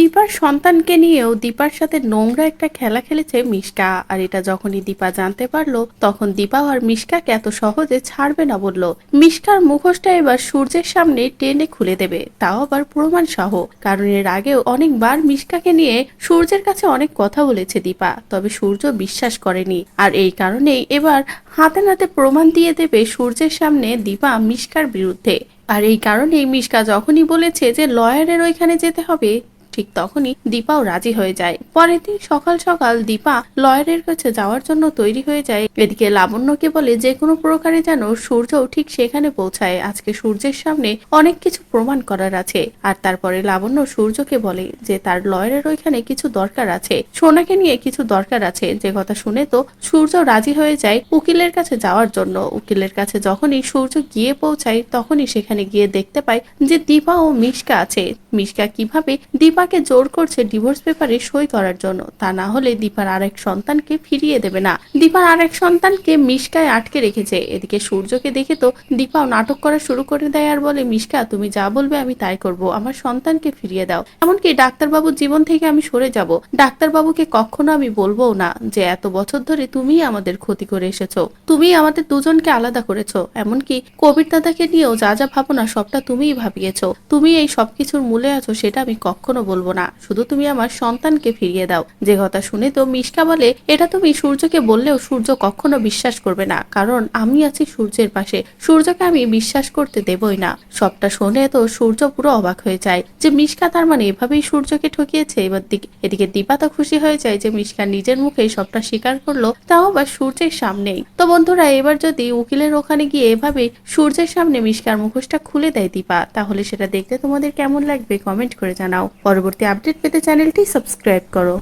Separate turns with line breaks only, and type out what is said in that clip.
দীপার সন্তানকে নিয়েও দীপার সাথে নোংরা একটা খেলা খেলেছে মিশকা। আর এটা যখনই দীপা জানতে পারলো তখন দীপাও আর মিশকাকে এত সহজে ছাড়বে না বলল। মিশকার মুখোশটা এবার সূর্যের সামনে টেনে খুলে দেবে, তাও আবার প্রমাণ সহ। কারণ এর আগেও অনেকবার মিশকাকে নিয়ে সূর্যের কাছে অনেক কথা বলেছে দীপা, তবে সূর্য বিশ্বাস করেনি। আর এই কারণেই এবার হাতে নাতে প্রমাণ দিয়ে দেবে সূর্যের সামনে দীপা মিশকার বিরুদ্ধে। আর এই কারণেই মিশকা যখনই বলেছে যে লয়ারের ওইখানে যেতে হবে, ঠিক তখনই দীপাও রাজি হয়ে যায়। পরের দিন সকাল সকাল দীপা লয়ারের কাছে যাওয়ার জন্য তৈরি হয়ে যায়। এদিকে লাবণ্যকে বলে যে কোনো প্রকারে যেন সূর্যও ঠিক সেখানে পৌঁছায়, আজকে সূর্যের সামনে অনেক কিছু প্রমাণ করার আছে। আর তারপরে লাবণ্য সূর্যকে বলে যে তার লয়ারের ওইখানে কিছু দরকার আছে, সোনাকে নিয়ে কিছু দরকার আছে। যে কথা শুনে তো সূর্য রাজি হয়ে যায় উকিলের কাছে যাওয়ার জন্য। উকিলের কাছে যখনই সূর্য গিয়ে পৌঁছায় তখনই সেখানে গিয়ে দেখতে পায় যে দীপা ও মিশকা আছে। মিশকা কিভাবে দীপাকে জোর করছে ডিভোর্স পেপারে সই করার জন্য, তা না হলে দীপার আরেক সন্তানকে ফিরিয়ে দেবে না। দীপার আরেক সন্তানকে মিশকায় আটকে রেখেছে। এদিকে সূর্যকে দেখে তো দীপাও নাটক করা শুরু করে দেয় আর বলে, মিশকা তুমি যা বলবে আমি তাই করব, আমার সন্তানকে ফিরিয়ে দাও। এমনকি ডাক্তারবাবুর জীবন থেকে আমি সরে যাব, ডাক্তারবাবুকে কখনো আমি বলবো না যে এত বছর ধরে তুমি আমাদের ক্ষতি করে এসেছো, তুমি আমাদের দুজনকে আলাদা করেছো, এমনকি কবির দাদাকে নিয়েও যা যা ভাবনা সবটা তুমিই ভাবিয়েছো। তুমি এই সবকিছুর মূলে আছো সেটা আমি কখনো বলবো না, শুধু তুমি আমার সন্তানকে ফিরিয়ে দাও। যে কথা শুনে তো মিশকা বলে, এটা তুমি সূর্যকে বললেও সূর্য কখনো বিশ্বাস করবে না, কারণ আমি আছি সূর্যের পাশে, সূর্যকে আমি বিশ্বাস করতে দেবই না। সবটা শুনে তো সূর্য পুরো অবাক হয়ে যায় যে মিশকা তার মানে এভাবেই সূর্যকে ঠকিয়েছে। এদিকে দীপা তো খুশি হয়ে যায় যে মিশকা নিজের মুখে সবটা স্বীকার করলো, তাও আবার সূর্যের সামনেই। তো বন্ধুরা, এবার যদি উকিলের ওখানে গিয়ে এভাবে সূর্যের সামনে মিশকার মুখোশটা খুলে দেয় দীপা, তাহলে সেটা দেখতে তোমাদের কেমন লাগবে কমেন্ট করে জানাও। পরবর্তী আপডেট পেতে চ্যানেলটি সাবস্ক্রাইব করো।